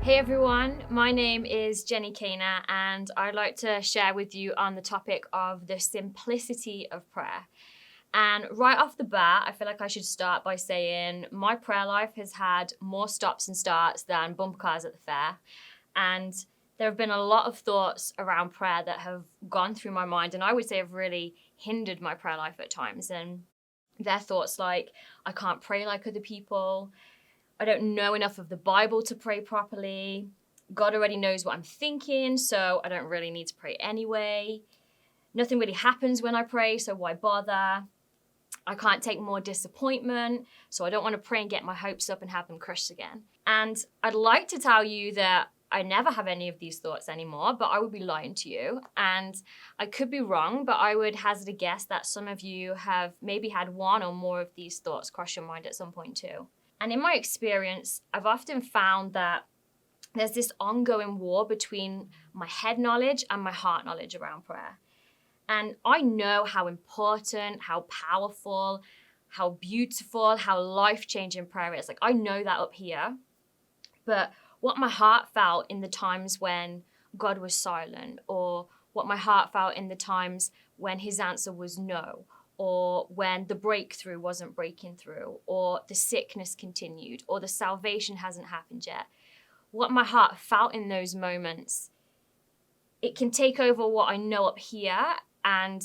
Hey everyone, my name is Jenny Cana and I'd like to share with you on the topic of the simplicity of prayer. And right off the bat, I feel like I should start by saying my prayer life has had more stops and starts than bumper cars at the fair. And there have been a lot of thoughts around prayer that have gone through my mind and I would say have really hindered my prayer life at times. And they're thoughts like, I can't pray like other people. I don't know enough of the Bible to pray properly. God already knows what I'm thinking, so I don't really need to pray anyway. Nothing really happens when I pray, so why bother? I can't take more disappointment, so I don't want to pray and get my hopes up and have them crushed again. And I'd like to tell you that I never have any of these thoughts anymore, but I would be lying to you. And I could be wrong, but I would hazard a guess that some of you have maybe had one or more of these thoughts cross your mind at some point too. And in my experience, I've often found that there's this ongoing war between my head knowledge and my heart knowledge around prayer. And I know how important, how powerful, how beautiful, how life-changing prayer is. Like, I know that up here. But what my heart felt in the times when God was silent, or what my heart felt in the times when his answer was no, or when the breakthrough wasn't breaking through, or the sickness continued, or the salvation hasn't happened yet. What my heart felt in those moments, it can take over what I know up here, and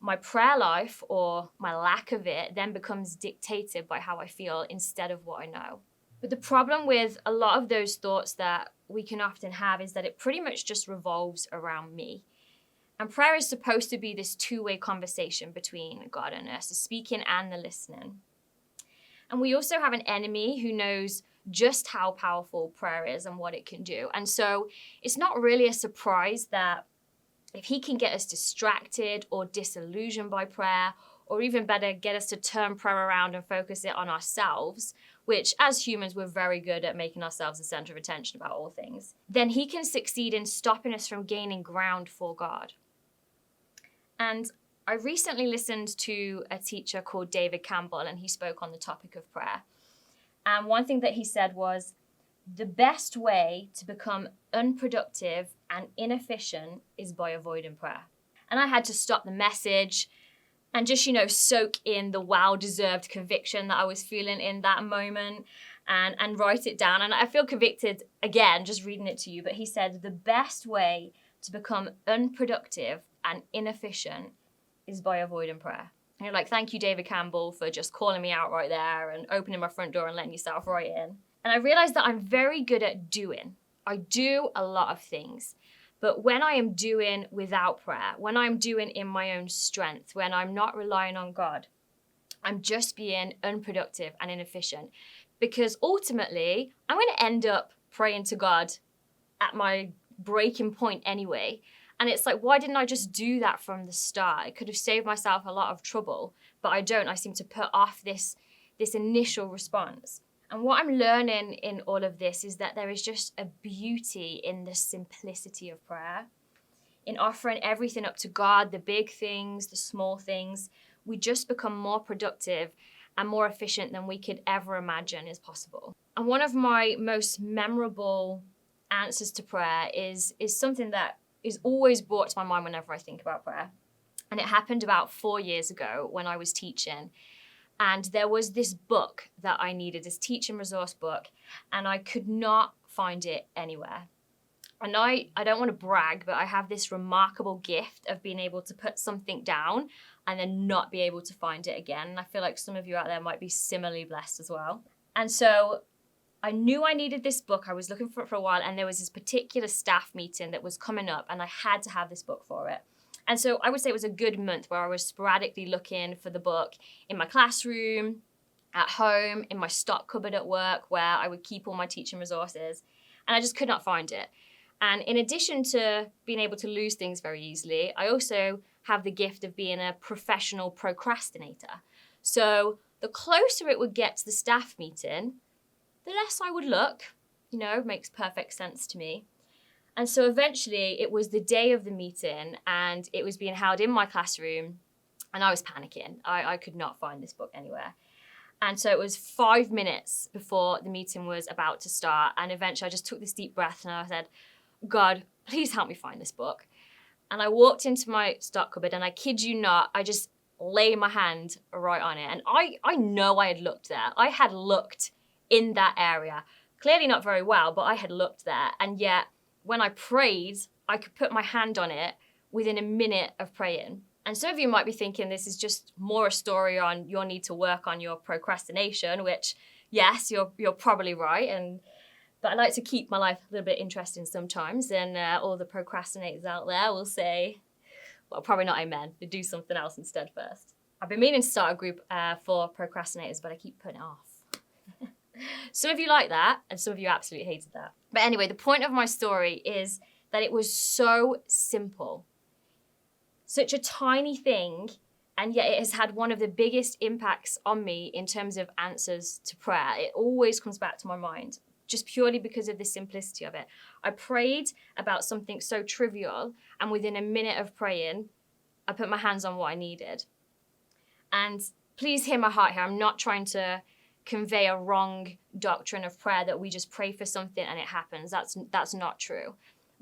my prayer life, or my lack of it, then becomes dictated by how I feel instead of what I know. But the problem with a lot of those thoughts that we can often have is that it pretty much just revolves around me. And prayer is supposed to be this two-way conversation between God and us, the speaking and the listening. And we also have an enemy who knows just how powerful prayer is and what it can do. And so it's not really a surprise that if he can get us distracted or disillusioned by prayer, or even better, get us to turn prayer around and focus it on ourselves, which as humans, we're very good at making ourselves the center of attention about all things, then he can succeed in stopping us from gaining ground for God. And I recently listened to a teacher called David Campbell, and he spoke on the topic of prayer. And one thing that he said was, the best way to become unproductive and inefficient is by avoiding prayer. And I had to stop the message and just, soak in the well-deserved conviction that I was feeling in that moment and write it down. And I feel convicted again, just reading it to you. But he said, the best way to become unproductive and inefficient is by avoiding prayer. And you're like, thank you, David Campbell, for just calling me out right there and opening my front door and letting yourself right in. And I realized that I'm very good at doing. I do a lot of things. But when I am doing without prayer, when I'm doing in my own strength, when I'm not relying on God, I'm just being unproductive and inefficient. Because ultimately, I'm going to end up praying to God at my breaking point anyway. And it's like, why didn't I just do that from the start? I could have saved myself a lot of trouble, but I don't. I seem to put off this initial response. And what I'm learning in all of this is that there is just a beauty in the simplicity of prayer, in offering everything up to God, the big things, the small things. We just become more productive and more efficient than we could ever imagine is possible. And one of my most memorable answers to prayer is something that is always brought to my mind whenever I think about prayer. And it happened about 4 years ago when I was teaching. And there was this book that I needed, this teaching resource book, and I could not find it anywhere. And I don't want to brag, but I have this remarkable gift of being able to put something down and then not be able to find it again. And I feel like some of you out there might be similarly blessed as well. And so I knew I needed this book. I was looking for it for a while, and there was this particular staff meeting that was coming up, and I had to have this book for it. And so I would say it was a good month where I was sporadically looking for the book in my classroom, at home, in my stock cupboard at work, where I would keep all my teaching resources, and I just could not find it. And in addition to being able to lose things very easily, I also have the gift of being a professional procrastinator. So the closer it would get to the staff meeting, the less I would look. Makes perfect sense to me. And so eventually it was the day of the meeting and it was being held in my classroom and I was panicking. I could not find this book anywhere. And so it was 5 minutes before the meeting was about to start. And eventually I just took this deep breath and I said, God, please help me find this book. And I walked into my stock cupboard and I kid you not, I just laid my hand right on it. And I know I had looked there. I had looked in that area. Clearly not very well, but I had looked there. And yet when I prayed, I could put my hand on it within a minute of praying. And some of you might be thinking this is just more a story on your need to work on your procrastination, which, yes, you're probably right. But I like to keep my life a little bit interesting sometimes. And all the procrastinators out there will say, well, probably not amen. They do something else instead first. I've been meaning to start a group for procrastinators, but I keep putting it off. Some of you like that, and some of you absolutely hated that. But anyway, the point of my story is that it was so simple. Such a tiny thing, and yet it has had one of the biggest impacts on me in terms of answers to prayer. It always comes back to my mind, just purely because of the simplicity of it. I prayed about something so trivial, and within a minute of praying, I put my hands on what I needed. And please hear my heart here. I'm not trying to convey a wrong doctrine of prayer that we just pray for something and it happens. That's not true.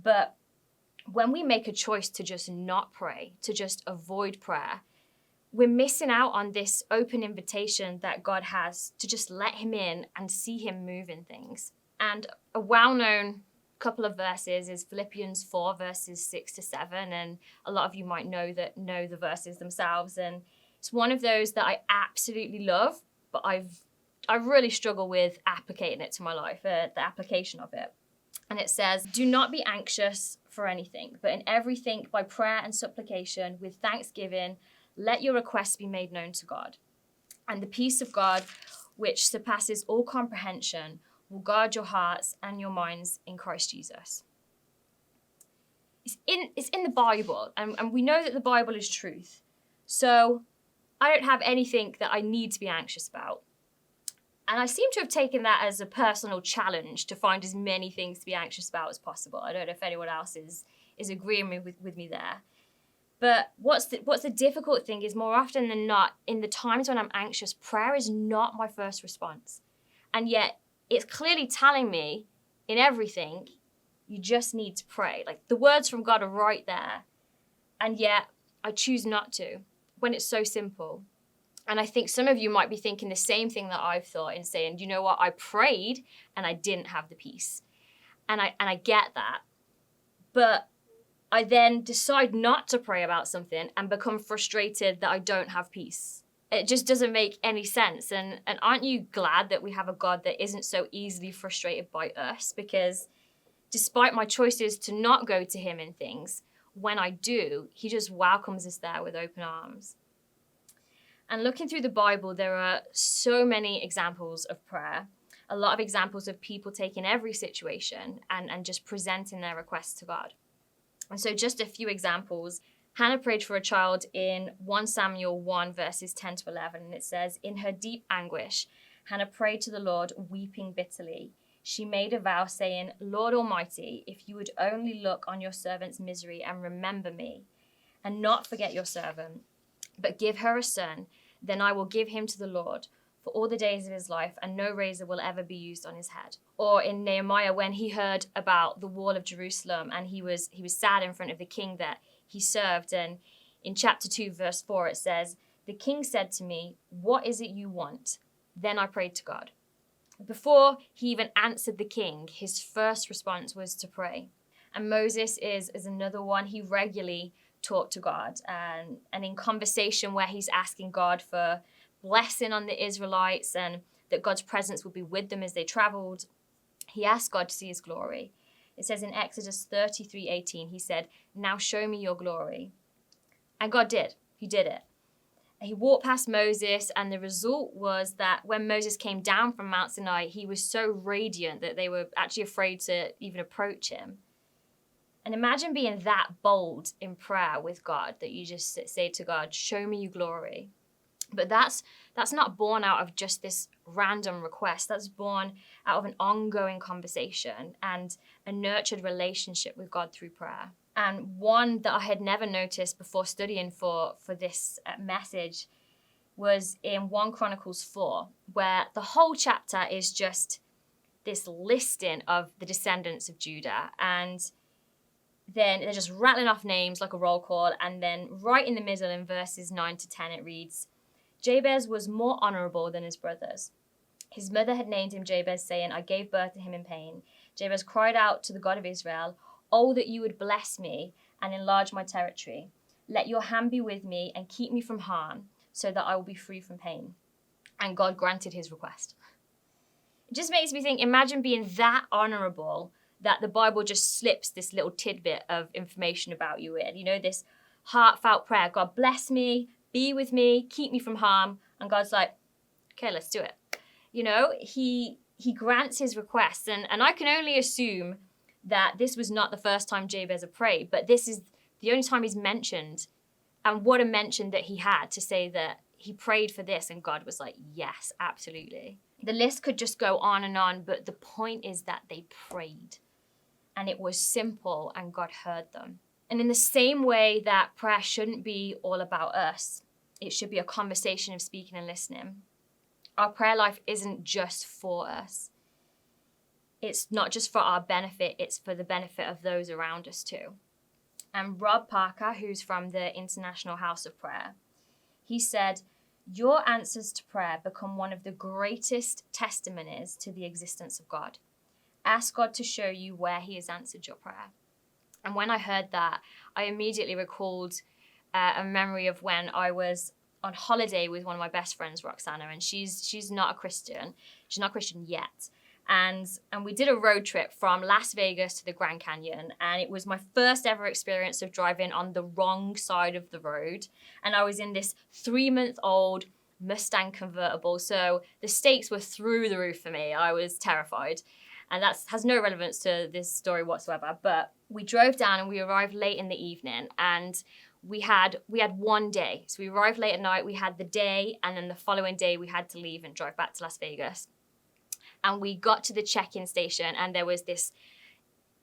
But when we make a choice to just not pray, to just avoid prayer, we're missing out on this open invitation that God has to just let him in and see him move in things. And a well-known couple of verses is Philippians 4, verses 6 to 7. And a lot of you might know the verses themselves. And it's one of those that I absolutely love, but I really struggle with applicating it to my life, the application of it. And it says, do not be anxious for anything, but in everything by prayer and supplication with thanksgiving, let your requests be made known to God. And the peace of God, which surpasses all comprehension, will guard your hearts and your minds in Christ Jesus. It's in the Bible, and we know that the Bible is truth. So I don't have anything that I need to be anxious about. And I seem to have taken that as a personal challenge to find as many things to be anxious about as possible. I don't know if anyone else is agreeing with me there. But what's the difficult thing is more often than not, in the times when I'm anxious, prayer is not my first response. And yet it's clearly telling me in everything, you just need to pray. Like the words from God are right there. And yet I choose not to when it's so simple. And I think some of you might be thinking the same thing that I've thought in saying, you know what, I prayed and I didn't have the peace. And I get that. But I then decide not to pray about something and become frustrated that I don't have peace. It just doesn't make any sense. And aren't you glad that we have a God that isn't so easily frustrated by us? Because despite my choices to not go to him in things, when I do, he just welcomes us there with open arms. And looking through the Bible, there are so many examples of prayer, a lot of examples of people taking every situation and just presenting their requests to God. And so just a few examples. Hannah prayed for a child in 1 Samuel 1, verses 10 to 11. And it says, in her deep anguish, Hannah prayed to the Lord, weeping bitterly. She made a vow saying, Lord Almighty, if you would only look on your servant's misery and remember me, and not forget your servant, but give her a son, then I will give him to the Lord for all the days of his life, and no razor will ever be used on his head. Or in Nehemiah, when he heard about the wall of Jerusalem, and he was sad in front of the king that he served. And in chapter 2, verse 4, it says, the king said to me, what is it you want? Then I prayed to God. Before he even answered the king, his first response was to pray. And Moses is another one. He regularly talked to God, and in conversation where he's asking God for blessing on the Israelites and that God's presence would be with them as they traveled, he asked God to see his glory. It says in Exodus 33:18, he said, now show me your glory. And God did. He did it. He walked past Moses, and the result was that when Moses came down from Mount Sinai, he was so radiant that they were actually afraid to even approach him. And imagine being that bold in prayer with God that you just say to God, show me your glory. But that's not born out of just this random request. That's born out of an ongoing conversation and a nurtured relationship with God through prayer. And one that I had never noticed before studying for this message was in 1 Chronicles 4, where the whole chapter is just this listing of the descendants of Judah. And then they're just rattling off names like a roll call. And then right in the middle in verses 9 to 10, it reads, Jabez was more honorable than his brothers. His mother had named him Jabez, saying, I gave birth to him in pain. Jabez cried out to the God of Israel, Oh, that you would bless me and enlarge my territory. Let your hand be with me and keep me from harm, so that I will be free from pain. And God granted his request. It just makes me think, imagine being that honorable that the Bible just slips this little tidbit of information about you in. You know, this heartfelt prayer, God bless me, be with me, keep me from harm. And God's like, okay, let's do it. You know, he grants his requests. And I can only assume that this was not the first time Jabez had prayed, but this is the only time he's mentioned. And what a mention that he had to say that he prayed for this and God was like, yes, absolutely. The list could just go on, but the point is that they prayed and it was simple and God heard them. And in the same way that prayer shouldn't be all about us, it should be a conversation of speaking and listening. Our prayer life isn't just for us. It's not just for our benefit, it's for the benefit of those around us too. And Rob Parker, who's from the International House of Prayer, he said, your answers to prayer become one of the greatest testimonies to the existence of God. Ask God to show you where he has answered your prayer. And when I heard that, I immediately recalled a memory of when I was on holiday with one of my best friends, Roxana, and she's not a Christian. She's not a Christian yet. And we did a road trip from Las Vegas to the Grand Canyon. And it was my first ever experience of driving on the wrong side of the road. And I was in this 3-month-old Mustang convertible. So the stakes were through the roof for me. I was terrified. And that has no relevance to this story whatsoever. But we drove down and we arrived late in the evening. And we had one day. So we arrived late at night. We had the day. And then the following day, we had to leave and drive back to Las Vegas. And we got to the check-in station and there was this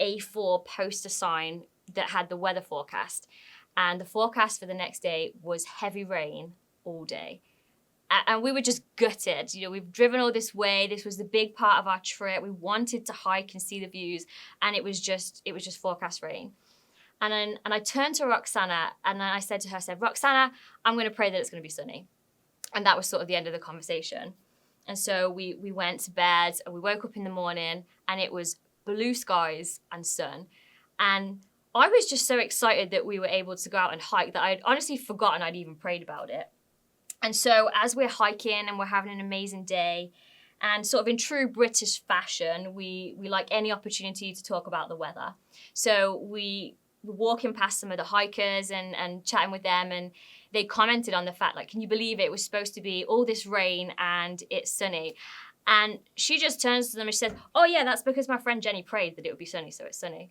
A4 poster sign that had the weather forecast. And the forecast for the next day was heavy rain all day. And we were just gutted. You know, we've driven all this way. This was the big part of our trip. We wanted to hike and see the views. And it was just forecast rain. And I turned to Roxana and then I said to her, Roxana, I'm going to pray that it's going to be sunny. And that was sort of the end of the conversation. And so we went to bed and we woke up in the morning and it was blue skies and sun. And I was just so excited that we were able to go out and hike that I'd honestly forgotten I'd even prayed about it. And so as we're hiking and we're having an amazing day, and sort of in true British fashion, we like any opportunity to talk about the weather. So we were walking past some of the hikers and chatting with them, and they commented on the fact, like, can you believe it was supposed to be all this rain and it's sunny? And she just turns to them and she says, oh yeah, that's because my friend Jenny prayed that it would be sunny, so it's sunny.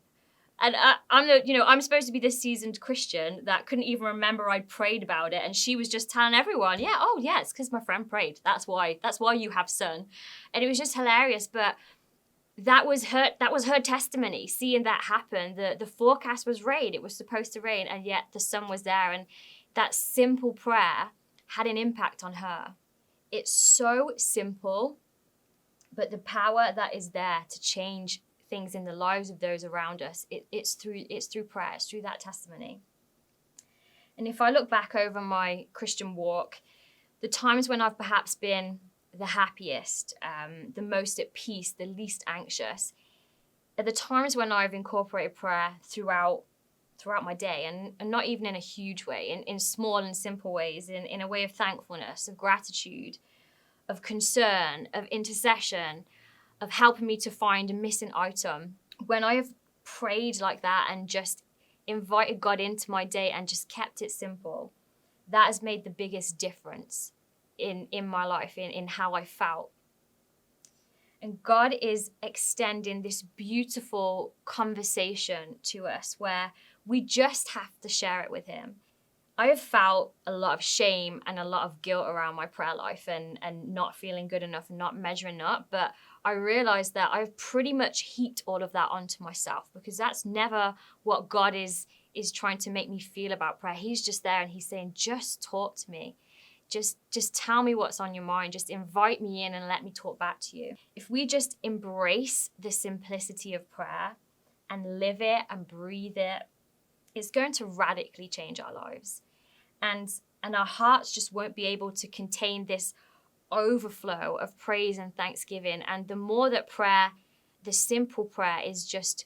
And I'm supposed to be this seasoned Christian that couldn't even remember I'd prayed about it. And she was just telling everyone, it's because my friend prayed. That's why you have sun. And it was just hilarious. But that was her testimony, seeing that happen. The forecast was rain. It was supposed to rain, and yet the sun was there. And that simple prayer had an impact on her. It's so simple, but the power that is there to change things in the lives of those around us, it's through prayer, it's through that testimony. And if I look back over my Christian walk, the times when I've perhaps been the happiest, the most at peace, the least anxious, are the times when I've incorporated prayer throughout my day, and not even in a huge way, in small and simple ways, in a way of thankfulness, of gratitude, of concern, of intercession, of helping me to find a missing item. When I have prayed like that and just invited God into my day and just kept it simple, that has made the biggest difference in my life, in how I felt. And God is extending this beautiful conversation to us where we just have to share it with him. I have felt a lot of shame and a lot of guilt around my prayer life and not feeling good enough and not measuring up. But I realized that I've pretty much heaped all of that onto myself, because that's never what God is trying to make me feel about prayer. He's just there and he's saying, just talk to me. Just tell me what's on your mind. Just invite me in and let me talk back to you. If we just embrace the simplicity of prayer and live it and breathe it, it's going to radically change our lives. And our hearts just won't be able to contain this overflow of praise and thanksgiving. And the more that prayer, the simple prayer, is just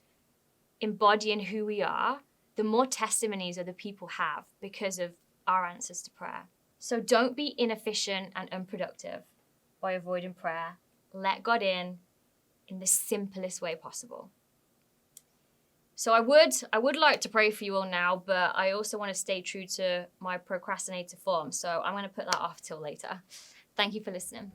embodying who we are, the more testimonies other people have because of our answers to prayer. So don't be inefficient and unproductive by avoiding prayer. Let God in the simplest way possible. So I would like to pray for you all now, but I also want to stay true to my procrastinator form. So I'm going to put that off till later. Thank you for listening.